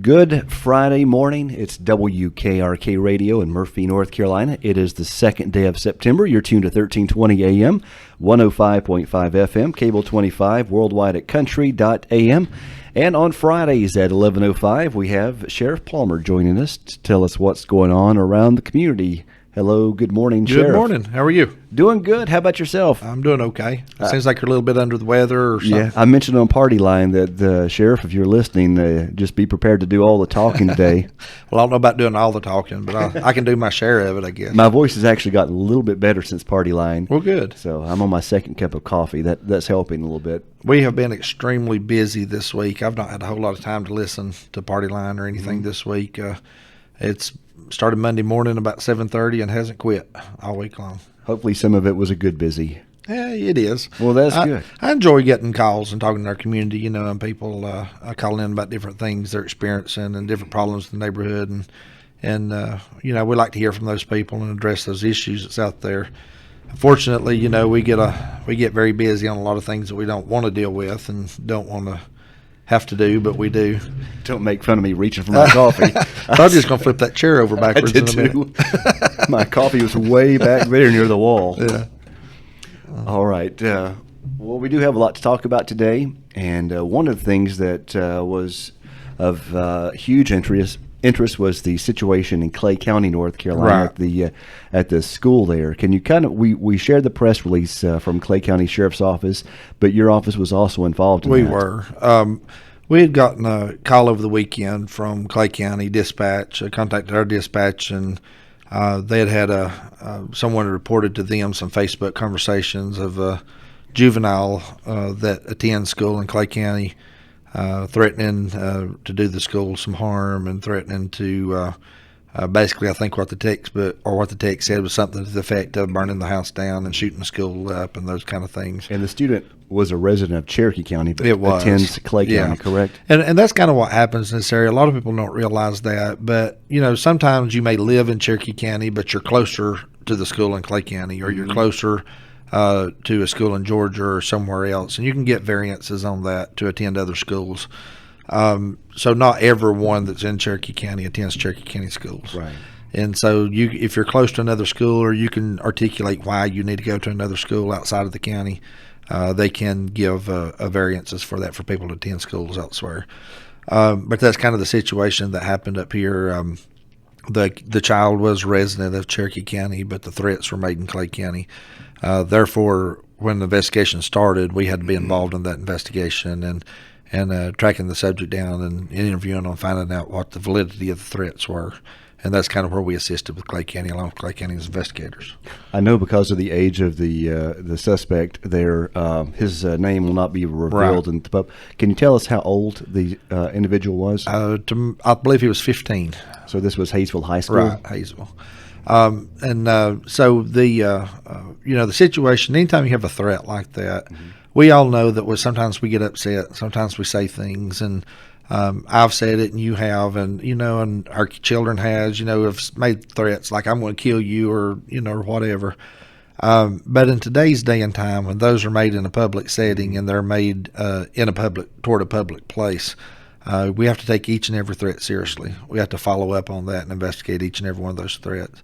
Good Friday morning. It's WKRK Radio in Murphy, North Carolina. It is the second day of September. You're tuned to 1320 AM, 105.5 FM, cable 25, worldwide at country.am. And on Fridays at 11:05, we have Sheriff Palmer joining us to tell us what's going on around the community. Hello, good morning, Sheriff. Good morning. How are you? Doing good. How about yourself? I'm doing okay. It seems like you're a little bit under the weather or something. Yeah, I mentioned on Party Line that, Sheriff, if you're listening, just be prepared to do all the talking today. Well, I don't know about doing all the talking, but I can do my share of it, I guess. My voice has actually gotten a little bit better since Party Line. Well, good. So I'm on my second cup of coffee. That's helping a little bit. We have been extremely busy this week. I've not had a whole lot of time to listen to Party Line or anything this week. It's started Monday morning about 7:30 and hasn't quit all week long. Hopefully some of it was a good busy. Yeah, it is. Well, that's good. I enjoy getting calls and talking to our community, and people calling in about different things they're experiencing and different problems in the neighborhood. And we like to hear from those people and address those issues that's out there. Unfortunately, we get very busy on a lot of things that we don't want to deal with and don't want to have to do, but we do. Don't make fun of me reaching for my coffee. I was just going to flip that chair over backwards I did in a minute. too. My coffee was way back there near the wall. Yeah. All right. Well, we do have a lot to talk about today, and one of the things that was of huge interest was the situation in Clay County, North Carolina, Right. At the school there. Can you we shared the press release from Clay County Sheriff's Office, but your office was also involved in We that. were. We had gotten a call over the weekend from Clay County Dispatch, contacted our dispatch, and they had someone reported to them some Facebook conversations of a juvenile that attends school in Clay County, threatening to do the school some harm and threatening to basically, I think what the text said was something to the effect of burning the house down and shooting the school up and those kind of things. And the student was a resident of Cherokee County, but It was. attends Clay Yeah. County, correct? And that's kind of what happens in this area. A lot of people don't realize that, but sometimes you may live in Cherokee County, but you're closer to the school in Clay County, or you're closer to a school in Georgia or somewhere else, and you can get variances on that to attend other schools. So not everyone that's in Cherokee County attends Cherokee County schools. Right. And so if you're close to another school, or you can articulate why you need to go to another school outside of the county, they can give variances for that for people to attend schools elsewhere. But that's kind of the situation that happened up here. The child was a resident of Cherokee County, but the threats were made in Clay County. Therefore, when the investigation started, we had to be involved in that investigation and tracking the subject down and interviewing them, finding out what the validity of the threats were. And that's kind of where we assisted with Clay County, along with Clay County's investigators. I know because of the age of the suspect there, his name will not be revealed. Right. Can you tell us how old the individual was? I believe he was 15. So this was Hayesville High School? Right, Hayesville. So the situation, anytime you have a threat like that, we all know that sometimes we get upset, sometimes we say things, and I've said it and you have, and and our children have made threats like I'm going to kill you or whatever. But in today's day and time, when those are made in a public setting and they're made toward a public place, we have to take each and every threat seriously. We have to follow up on that and investigate each and every one of those threats.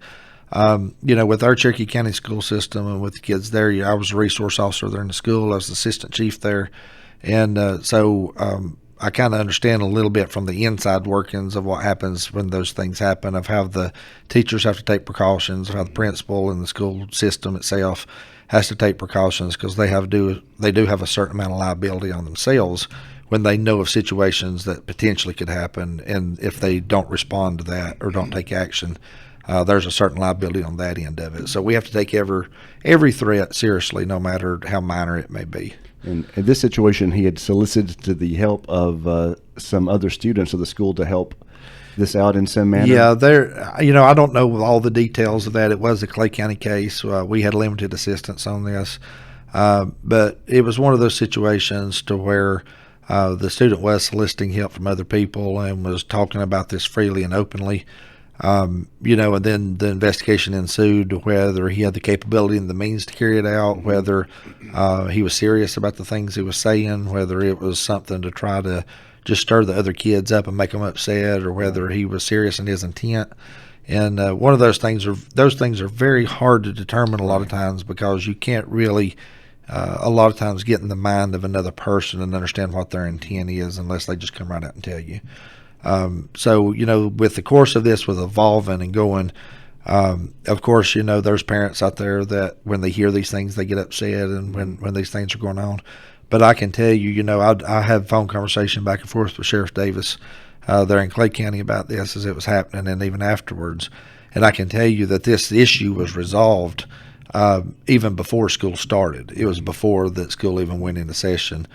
With our Cherokee County school system and with the kids there, I was a resource officer there in the school. I was the assistant chief there. And so I kind of understand a little bit from the inside workings of what happens when those things happen, of how the teachers have to take precautions, of how the principal and the school system itself has to take precautions, because they do have a certain amount of liability on themselves when they know of situations that potentially could happen. And if they don't respond to that or don't take action, there's a certain liability on that end of it. So we have to take every threat seriously, no matter how minor it may be. And in this situation, he had solicited the help of some other students of the school to help this out in some manner? Yeah, I don't know all the details of that. It was a Clay County case. We had limited assistance on this. But it was one of those situations to where the student was soliciting help from other people and was talking about this freely and openly. And then the investigation ensued, whether he had the capability and the means to carry it out, whether he was serious about the things he was saying, whether it was something to try to just stir the other kids up and make them upset, or whether he was serious in his intent. And one of those things are very hard to determine a lot of times, because you can't really a lot of times get in the mind of another person and understand what their intent is unless they just come right out and tell you. So, with the course of this, with evolving and going, of course, there's parents out there that when they hear these things, they get upset, and when these things are going on. But I can tell you, I had phone conversation back and forth with Sheriff Davis there in Clay County about this as it was happening, and even afterwards. And I can tell you that this issue was resolved even before school started. It was before that school even went into session,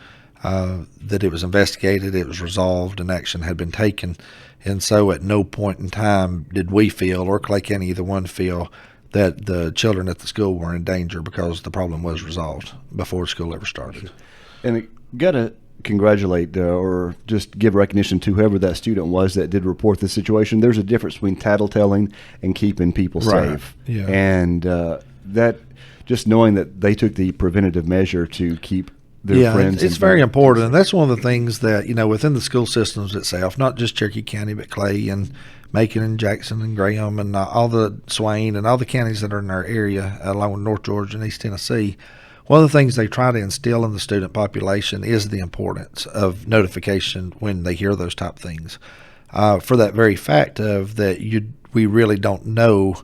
that it was investigated, it was resolved, and action had been taken. And so at no point in time did we feel, or Clay County either one feel, that the children at the school were in danger, because the problem was resolved before school ever started. And got to congratulate or just give recognition to whoever that student was that did report the situation. There's a difference between tattletelling and keeping people safe. Yeah. And that, just knowing that they took the preventative measure to keep their friends. It's very important. And that's one of the things that, within the school systems itself, not just Cherokee County, but Clay and Macon and Jackson and Graham and all the Swain and all the counties that are in our area, along with North Georgia and East Tennessee. One of the things they try to instill in the student population is the importance of notification when they hear those type things, for that very fact of that we really don't know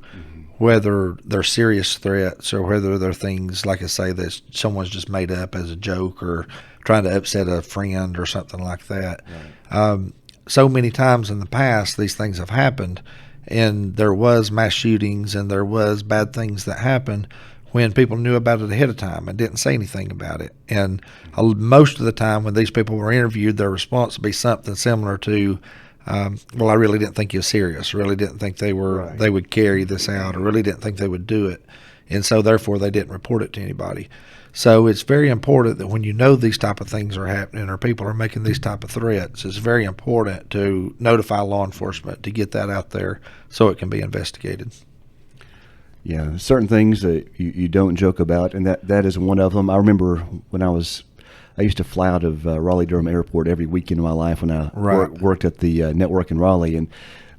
whether they're serious threats or whether they're things, like I say, that someone's just made up as a joke or trying to upset a friend or something like that. Right. So many times in the past, these things have happened, and there was mass shootings and there was bad things that happened when people knew about it ahead of time and didn't say anything about it. And most of the time when these people were interviewed, their response would be something similar to, well, I really didn't think you were serious, really didn't think they would carry this out, or really didn't think they would do it. And so therefore they didn't report it to anybody. So it's very important that when these type of things are happening, or people are making these type of threats, it's very important to notify law enforcement to get that out there so it can be investigated. Yeah, certain things that you don't joke about, and that is one of them. I remember when I used to fly out of Raleigh-Durham Airport every weekend of my life when I worked at the network in Raleigh, and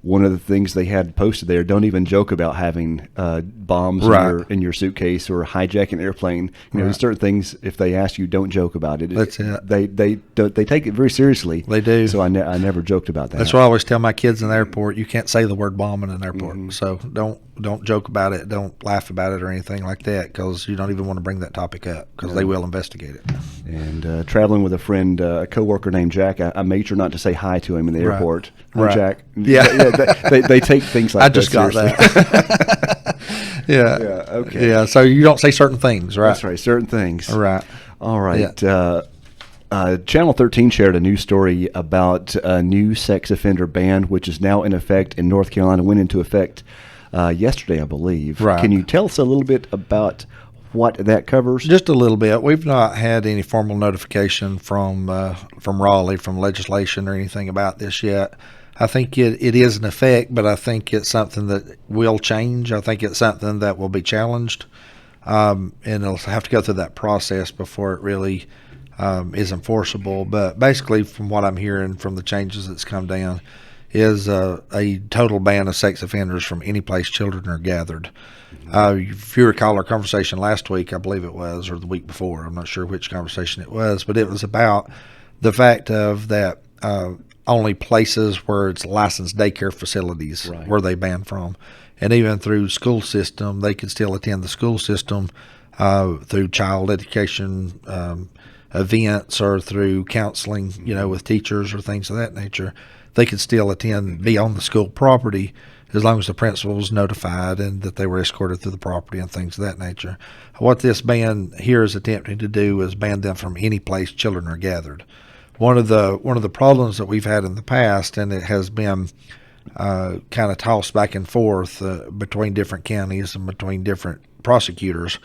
one of the things they had posted there, don't even joke about having bombs in your suitcase or hijacking an airplane. There's certain things, if they ask you, don't joke about it. That's it. They take it very seriously. They do. So I never joked about that. That's why I always tell my kids in the airport, you can't say the word bomb in an airport. Mm-hmm. So don't joke about it. Don't laugh about it or anything like that, because you don't even want to bring that topic up, because they will investigate it. And traveling with a friend, a coworker named Jack, I made sure not to say hi to him in the airport. Hi, Jack. Yeah. They take things like that. I just got that. Yeah. Okay. Yeah. So you don't say certain things, right? That's right. Certain things. Right. All right. Yeah. Channel 13 shared a news story about a new sex offender ban, which is now in effect in North Carolina, went into effect yesterday, I believe. Right. Can you tell us a little bit about what that covers? Just a little bit. We've not had any formal notification from Raleigh, from legislation or anything about this yet. I think it is in effect, but I think it's something that will change. I think it's something that will be challenged, and it'll have to go through that process before it really is enforceable. But basically, from what I'm hearing from the changes that's come down, is a total ban of sex offenders from any place children are gathered. If you recall our conversation last week, I believe it was, or the week before, I'm not sure which conversation it was, but it was about the fact of that only places where it's licensed daycare facilities where they ban from. And even through school system, they can still attend the school system through child education events or through counseling, with teachers or things of that nature. They could still be on the school property as long as the principal was notified and that they were escorted through the property and things of that nature. What this ban here is attempting to do is ban them from any place children are gathered. One of the problems that we've had in the past, and it has been kind of tossed back and forth between different counties and between different prosecutors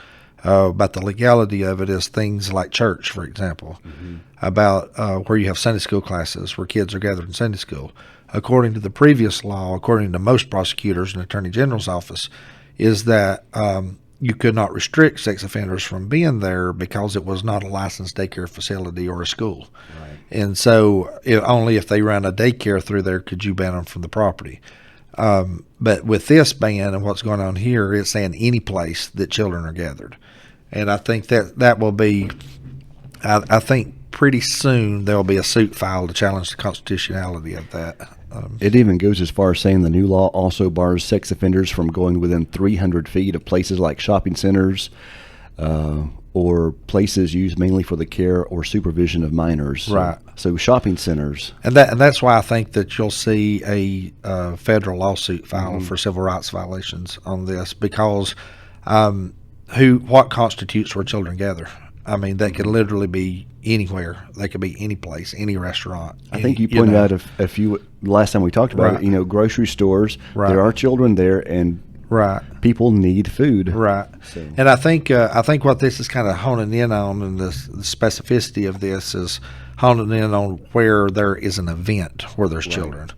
about the legality of it, is things like church, for example, about where you have Sunday school classes where kids are gathered in Sunday school. According to the previous law, according to most prosecutors and Attorney General's office, is that you could not restrict sex offenders from being there because it was not a licensed daycare facility or a school. Right. And so only if they ran a daycare through there could you ban them from the property. But with this ban and what's going on here, it's saying any place that children are gathered. And I think that will be, I think pretty soon there will be a suit filed to challenge the constitutionality of that. It even goes as far as saying the new law also bars sex offenders from going within 300 feet of places like shopping centers or places used mainly for the care or supervision of minors. Right. So shopping centers. And that's why I think that you'll see a federal lawsuit filed for civil rights violations on this, because what constitutes where children gather? I mean, they could literally be anywhere. They could be any place, any restaurant. I think you pointed out a few last time we talked about Right. it. Grocery stores. Right. There are children there, and Right. people need food. Right. So. And I think what this is kind of honing in on, and the specificity of this is honing in on where there is an event where there's children.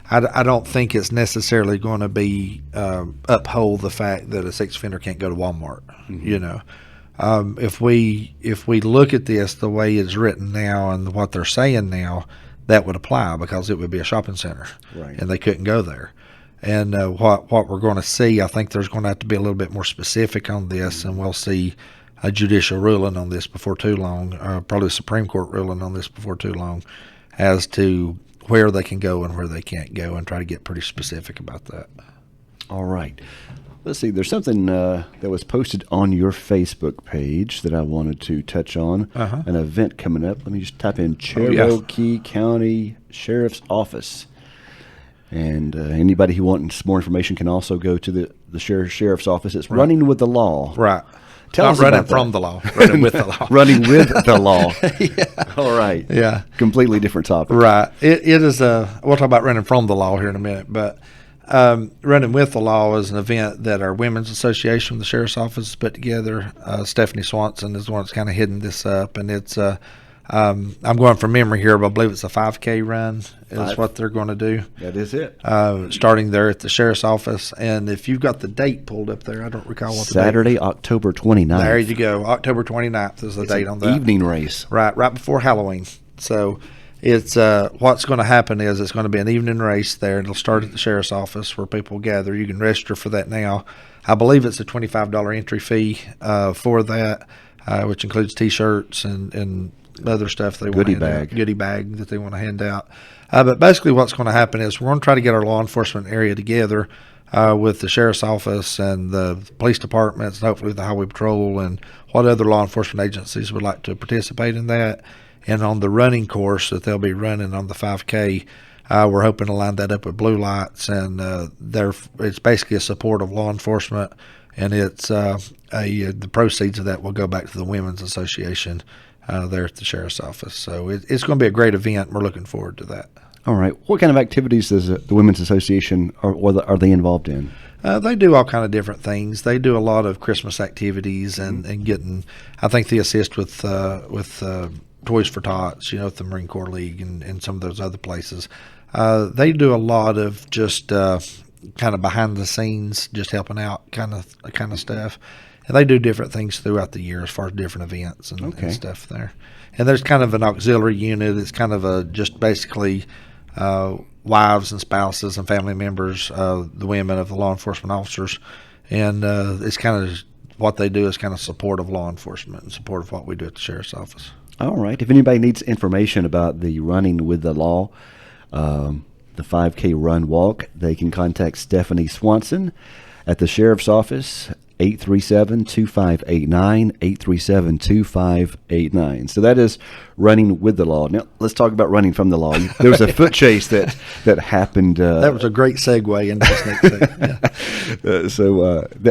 I don't think it's necessarily going to be uphold the fact that a sex offender can't go to Walmart. If we look at this the way it's written now and what they're saying now, that would apply because it would be a shopping center, Right. and they couldn't go there. And what we're going to see, I think there's going to have to be a little bit more specific on this, and we'll see a judicial ruling on this before too long, probably a Supreme Court ruling on this before too long, as to where they can go and where they can't go, and try to get pretty specific about that. All right. Let's see. There's something that was posted on your Facebook page that I wanted to touch on. Uh-huh. An event coming up. Let me just type in yeah. Cherokee County Sheriff's Office. And anybody who wants more information can also go to the sheriff's office. It's Running with the Law. Right. Tell Not us running about from that. the law, running with the law. Running with the law. Yeah. All right. Yeah. Completely different topic. Right. It is we'll talk about running from the law here in a minute, but running with the law is an event that our Women's Association, the Sheriff's Office, has put together. Stephanie Swanson is the one that's kind of hidden this up, and it's I'm going from memory here, but I believe it's a 5K run is what they're going to do. That is it. Starting there at the Sheriff's Office, and if you've got the date pulled up there, I don't recall what the Saturday, October 29th. date. There you go. October 29th is the date on that. Evening race. Right before Halloween. So it's what's going to happen is it's going to be an evening race there. It'll start at the Sheriff's Office where people gather. You can register for that now. I believe it's a $25 entry fee for that, which includes T-shirts and other stuff they want Goodie to hand bag. out. Goodie bag that they want to hand out. But basically what's going to happen is we're going to try to get our law enforcement area together with the Sheriff's Office and the police departments and hopefully the Highway Patrol and what other law enforcement agencies would like to participate in that. And on the running course that they'll be running on the 5K, we're hoping to line that up with blue lights, and it's basically a support of law enforcement, and it's the proceeds of that will go back to the Women's Association there at the Sheriff's Office. So it's going to be a great event. We're looking forward to that. All right. What kind of activities does the Women's Association are they involved in? They do all kind of different things. They do a lot of Christmas activities and getting. I think they assist with Toys for Tots, at the Marine Corps League and some of those other places. They do a lot of just kind of behind the scenes, just helping out kind of stuff. And they do different things throughout the year as far as different events and stuff there. And there's kind of an auxiliary unit. It's kind of just basically wives and spouses and family members, the women of the law enforcement officers. And it's kind of what they do is kind of support of law enforcement and support of what we do at the Sheriff's Office. All right. If anybody needs information about the Running with the Law, the 5K run walk, they can contact Stephanie Swanson at the Sheriff's Office, 837-2589, 837-2589. So that is Running with the Law. Now, let's talk about running from the law. There was a foot chase that happened. That was a great segue into this next thing. Yeah.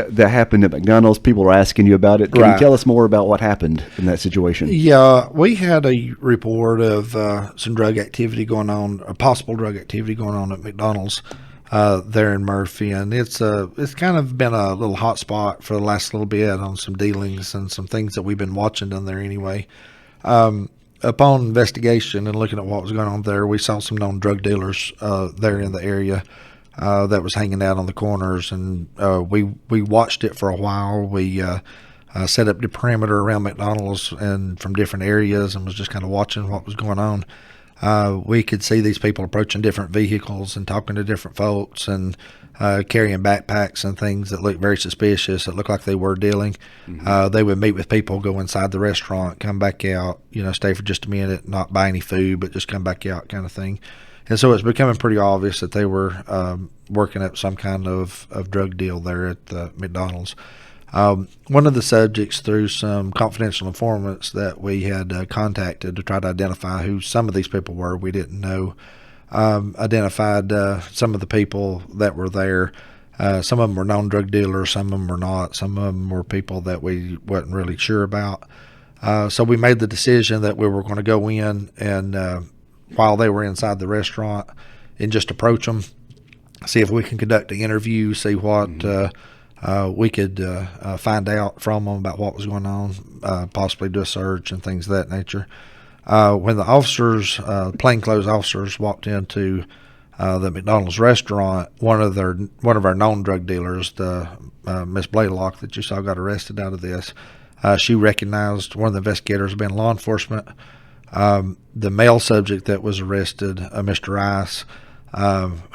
That happened at McDonald's. People are asking you about it. Can you Right. tell us more about what happened in that situation? Yeah, we had a report of some drug activity going on, a possible drug activity going on at McDonald's there in Murphy, and it's kind of been a little hot spot for the last little bit on some dealings and some things that we've been watching down there anyway. Upon investigation and looking at what was going on there, we saw some known drug dealers there in the area. that was hanging out on the corners, and we watched it for a while. We set up the perimeter around McDonald's and from different areas, and was just kind of watching what was going on. We could see these people approaching different vehicles and talking to different folks, and carrying backpacks and things that looked very suspicious. It looked like they were dealing. They would meet with people, go inside the restaurant, come back out, stay for just a minute, not buy any food, but just come back out, kind of thing. And so it's becoming pretty obvious that they were working up some kind of drug deal there at the McDonald's. One of the subjects, through some confidential informants that we had contacted to try to identify who some of these people were, we didn't know, identified some of the people that were there. Some of them were known drug dealers, some of them were not. Some of them were people that we wasn't really sure about. So we made the decision that we were going to go in and while they were inside the restaurant and just approach them, see if we can conduct an interview, see what we could find out from them about what was going on, possibly do a search and things of that nature. When the officers, plainclothes officers, walked into the McDonald's restaurant, one of our known drug dealers, the Miss Blaylock that you saw got arrested out of this, she recognized one of the investigators being law enforcement. The male subject that was arrested, Mr. Rice,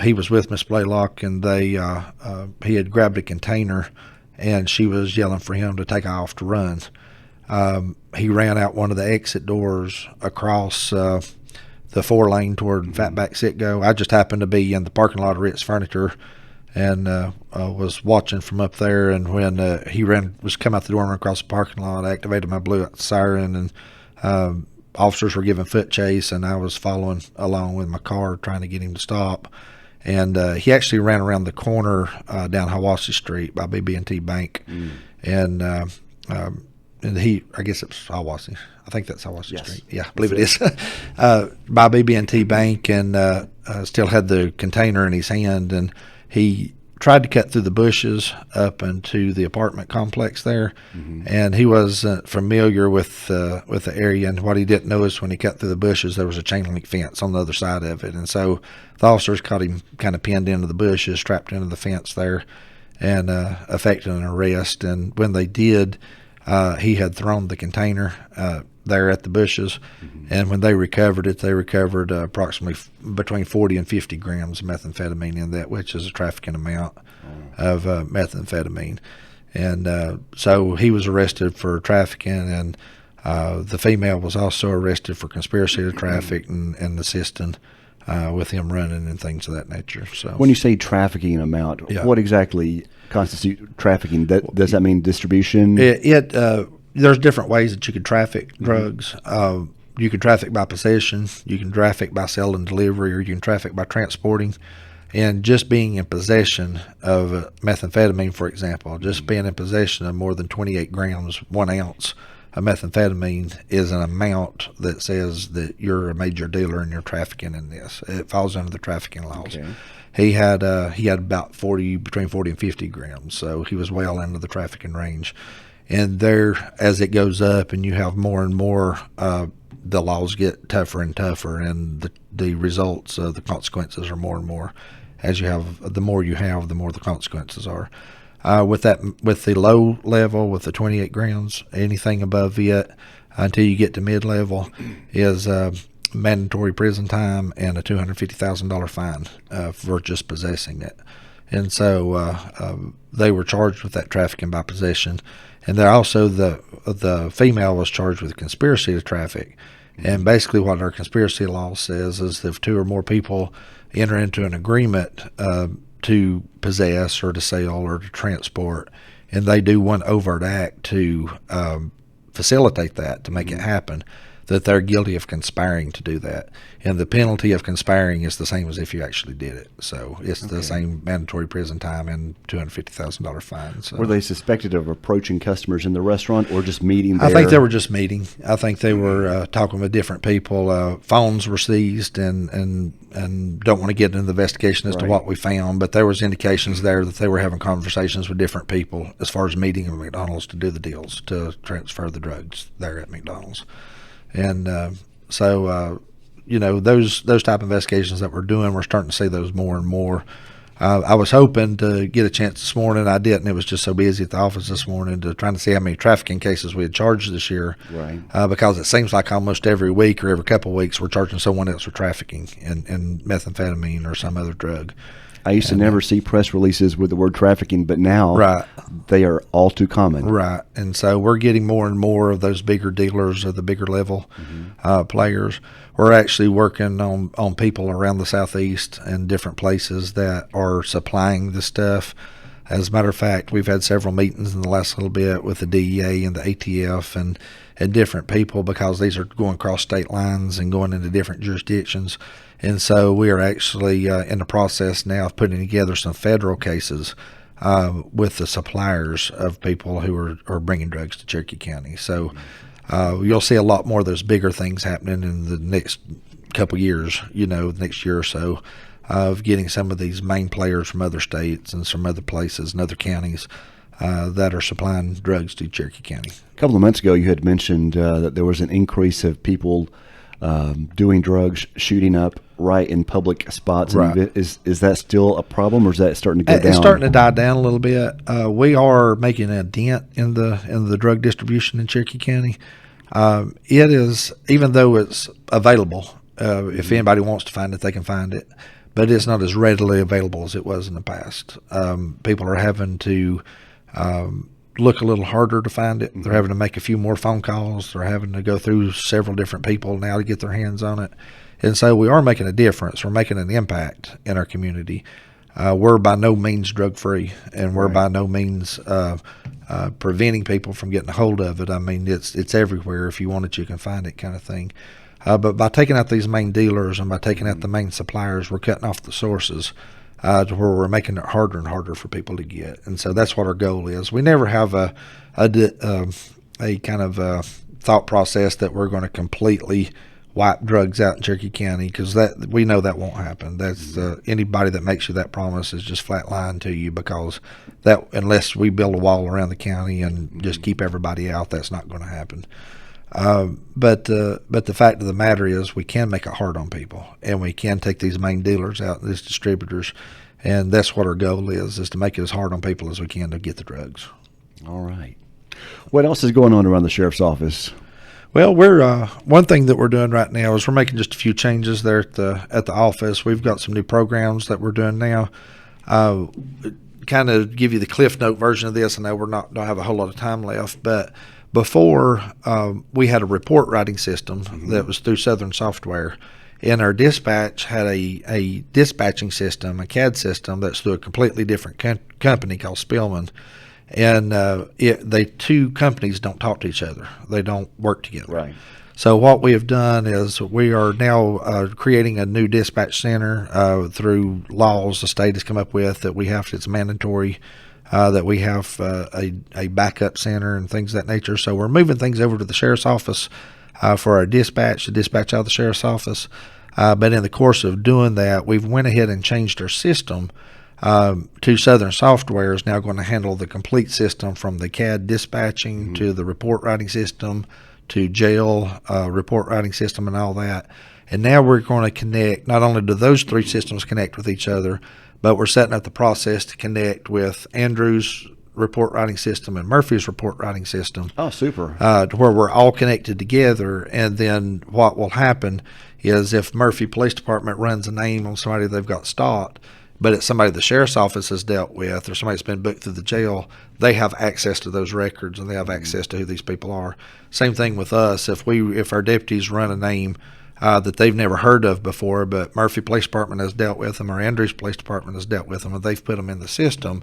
he was with Miss Blaylock, and he had grabbed a container, and she was yelling for him to take off to run. He ran out one of the exit doors across the 4-lane toward Fatback Sitco. I just happened to be in the parking lot of Ritz Furniture and was watching from up there, and when he was come out the door and ran across the parking lot, I activated my blue siren, and officers were giving foot chase, and I was following along with my car trying to get him to stop. And he actually ran around the corner down Hiwassee Street by BB&T Bank. And I guess it was Hiwassee. I think that's Hiwassee Street. Yeah, I believe it is. By BB&T Bank, and still had the container in his hand, and he tried to cut through the bushes up into the apartment complex there, and he wasn't familiar with the area. And what he didn't know is when he cut through the bushes, there was a chain link fence on the other side of it, and so the officers caught him kind of pinned into the bushes, trapped into the fence there, and effected an arrest. And when they did, he had thrown the container there at the bushes, and when they recovered it, they recovered approximately between 40 and 50 grams of methamphetamine in that, which is a trafficking amount of methamphetamine. And so he was arrested for trafficking, and the female was also arrested for conspiracy to traffic and assisting with him running and things of that nature. So when you say trafficking amount, what exactly constitutes trafficking? Does that mean distribution? There's different ways that you could traffic drugs. You can traffic by possession, you can traffic by sale and delivery, or you can traffic by transporting. And just being in possession of methamphetamine, for example, just being in possession of more than 28 grams, 1 ounce of methamphetamine is an amount that says that you're a major dealer and you're trafficking in this. It falls under the trafficking laws. Okay. He had about between 40 and 50 grams, so he was well into the trafficking range. And there, as it goes up and you have more and more, the laws get tougher and tougher, and the results, the consequences are more and more. As you have, the more you have, the more the consequences are. With the low level, with the 28 grams, anything above it until you get to mid-level is mandatory prison time and a $250,000 fine for just possessing it. And so they were charged with that trafficking by possession. And they're also the female was charged with conspiracy to traffic. And basically what our conspiracy law says is that if 2 or more people enter into an agreement to possess or to sell or to transport, and they do one overt act to facilitate that, to make it happen, that they're guilty of conspiring to do that. And the penalty of conspiring is the same as if you actually did it. So it's the same mandatory prison time and $250,000 fine. So. Were they suspected of approaching customers in the restaurant or just meeting there? I think they were just meeting. I think they were talking with different people. Phones were seized, and don't want to get into the investigation as to what we found, but there was indications there that they were having conversations with different people as far as meeting at McDonald's to do the deals, to transfer the drugs there at McDonald's. And so those type of investigations that we're doing, we're starting to see those more and more. I was hoping to get a chance this morning. I didn't. It was just so busy at the office this morning trying to see how many trafficking cases we had charged this year. Right. Because it seems like almost every week or every couple of weeks we're charging someone else for trafficking in methamphetamine or some other drug. I used to never see press releases with the word trafficking, but now Right. they are all too common. Right. And so we're getting more and more of those bigger dealers of the bigger level players. We're actually working on people around the Southeast and different places that are supplying the stuff. As a matter of fact, we've had several meetings in the last little bit with the DEA and the ATF and different people, because these are going across state lines and going into different jurisdictions. And so we are actually in the process now of putting together some federal cases with the suppliers of people who are bringing drugs to Cherokee County. So you'll see a lot more of those bigger things happening in the next couple years, next year or so, of getting some of these main players from other states and some other places and other counties that are supplying drugs to Cherokee County. A couple of months ago, you had mentioned that there was an increase of people doing drugs, shooting up right in public spots. Right. Is that still a problem, or is that starting to go down? It's starting to die down a little bit. We are making a dent in the drug distribution in Cherokee County. It is, even though it's available, if anybody wants to find it, they can find it, but it's not as readily available as it was in the past. People are having to look a little harder to find it. They're having to make a few more phone calls. They're having to go through several different people now to get their hands on it. And so we are making a difference. We're making an impact in our community. We're by no means drug-free, and we're by no means preventing people from getting a hold of it. I mean, it's everywhere. If you want it, you can find it, kind of thing. But by taking out these main dealers and by taking out the main suppliers, we're cutting off the sources to where we're making it harder and harder for people to get. And so that's what our goal is. We never have a kind of thought process that we're going to completely wipe drugs out in Cherokee County, because that we know that won't happen. That's anybody that makes you that promise is just flat lying to you, because that, unless we build a wall around the county and just keep everybody out, that's not going to happen. But the fact of the matter is, we can make it hard on people, and we can take these main dealers out, these distributors, and that's what our goal is to make it as hard on people as we can to get the drugs. All right. What else is going on around the sheriff's office? Well, we're one thing that we're doing right now is we're making just a few changes there at the office. We've got some new programs that we're doing now. Kind of give you the Cliff Note version of this. I know don't have a whole lot of time left, but before we had a report writing system that was through Southern Software, and our dispatch had a dispatching system, a CAD system that's through a completely different company called Spillman. And the two companies don't talk to each other. They don't work together. Right. So what we have done is we are now creating a new dispatch center through laws the state has come up with that we have. It's mandatory that we have a backup center and things of that nature. So we're moving things over to the sheriff's office for our dispatch, to dispatch out of the sheriff's office. But in the course of doing that, we've went ahead and changed our system to Southern Software is now going to handle the complete system, from the CAD dispatching to the report writing system to jail report writing system and all that. And now we're going to connect, not only do those three systems connect with each other, but we're setting up the process to connect with Andrew's report writing system and Murphy's report writing system. Oh, super. To where we're all connected together. And then what will happen is, if Murphy Police Department runs a name on somebody they've got stopped, but it's somebody the sheriff's office has dealt with, or somebody that's been booked through the jail, they have access to those records and they have access to who these people are. Same thing with us. If our deputies run a name that they've never heard of before, but Murphy Police Department has dealt with them, or Andrews Police Department has dealt with them, and they've put them in the system,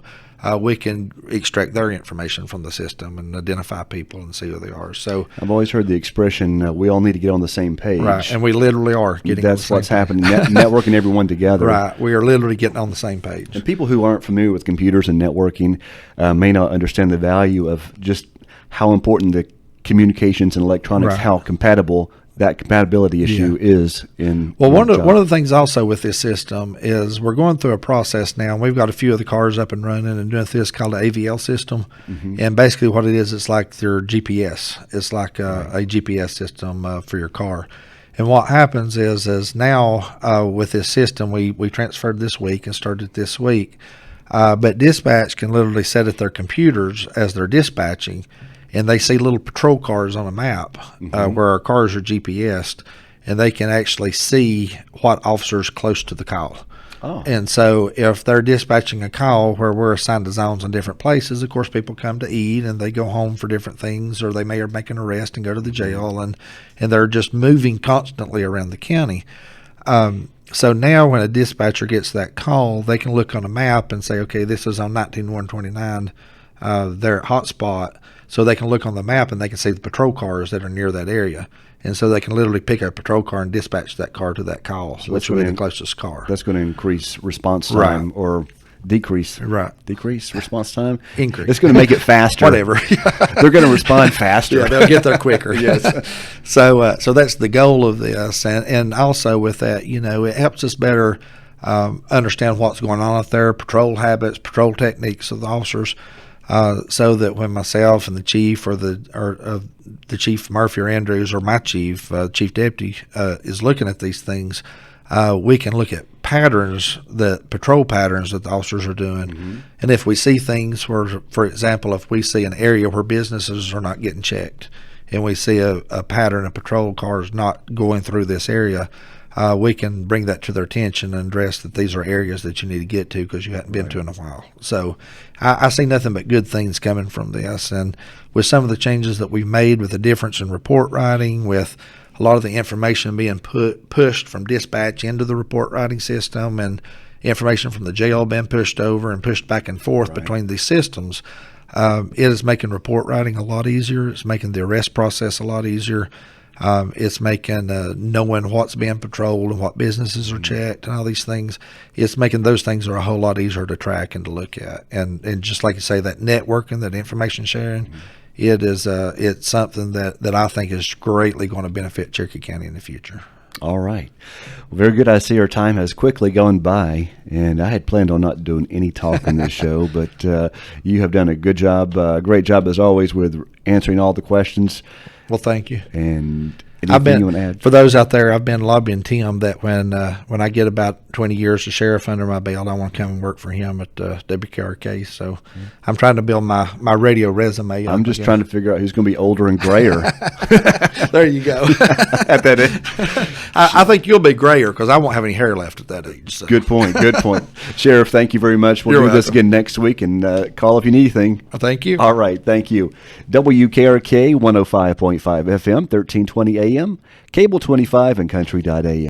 we can extract their information from the system and identify people and see who they are. So I've always heard the expression, we all need to get on the same page. Right, and we literally are getting on the That's same what's page. happening, networking everyone together. Right, we are literally getting on the same page. And people who aren't familiar with computers and networking may not understand the value of just how important the communications and electronics, Right. how compatible that compatibility issue is in. Well, one job. of the things also with this system is we're going through a process now, and we've got a few of the cars up and running and doing this called the AVL system. And basically what it is, it's like their GPS. It's like a GPS system for your car. And what happens is now with this system, we transferred this week and started this week. But dispatch can literally set at their computers as they're dispatching, and they see little patrol cars on a map where our cars are GPSed, and they can actually see what officers close to the call. Oh. And so if they're dispatching a call where we're assigned to zones in different places, of course, people come to eat and they go home for different things, or they may make an arrest and go to the jail, and they're just moving constantly around the county. So now when a dispatcher gets that call, they can look on a map and say, okay, this is on 19129, they're at hotspot. So they can look on the map and they can see the patrol cars that are near that area. And so they can literally pick a patrol car and dispatch that car to that call, So which would be the closest car. That's going to increase response time, Right. or decrease response time. Increase. It's going to make it faster. Whatever. They're going to respond faster. Yeah, they'll get there quicker. Yes. So that's the goal of this, and also with that, it helps us better understand what's going on out there, patrol habits, patrol techniques of the officers, so that when myself and the chief or the chief Murphy or Andrews or my chief deputy is looking at these things, we can look at patterns, patrol patterns that the officers are doing. And if we see things where, for example, if we see an area where businesses are not getting checked, and we see a pattern of patrol cars not going through this area, we can bring that to their attention and address that these are areas that you need to get to because you hadn't been to in a while. So I see nothing but good things coming from this. And with some of the changes that we've made, with the difference in report writing, with a lot of the information being pushed from dispatch into the report writing system, and information from the jail being pushed over and pushed back and forth between these systems, it is making report writing a lot easier. It's making the arrest process a lot easier. It's making knowing what's being patrolled and what businesses are checked and all these things. It's making those things are a whole lot easier to track and to look at. And just like you say, that networking, that information sharing, it's something that I think is greatly going to benefit Cherokee County in the future. All right. Well, very good. I see our time has quickly gone by, and I had planned on not doing any talk on this show, but you have done a good job, great job as always with answering all the questions. Well, thank you. And anything you want to add? For those out there, I've been lobbying Tim that when I get about 20 years as sheriff under my belt, I want to come and work for him at WKRK. So I'm trying to build my radio resume. I'm just trying to figure out who's going to be older and grayer. There you go. At that age. I think you'll be grayer because I won't have any hair left at that age. So. Good point. Good point. Sheriff, thank you very much. We'll You're do this welcome. again next week, and call if you need anything. Thank you. All right. Thank you. WKRK 105.5 FM, 1320 AM, Cable 25, and Country.am.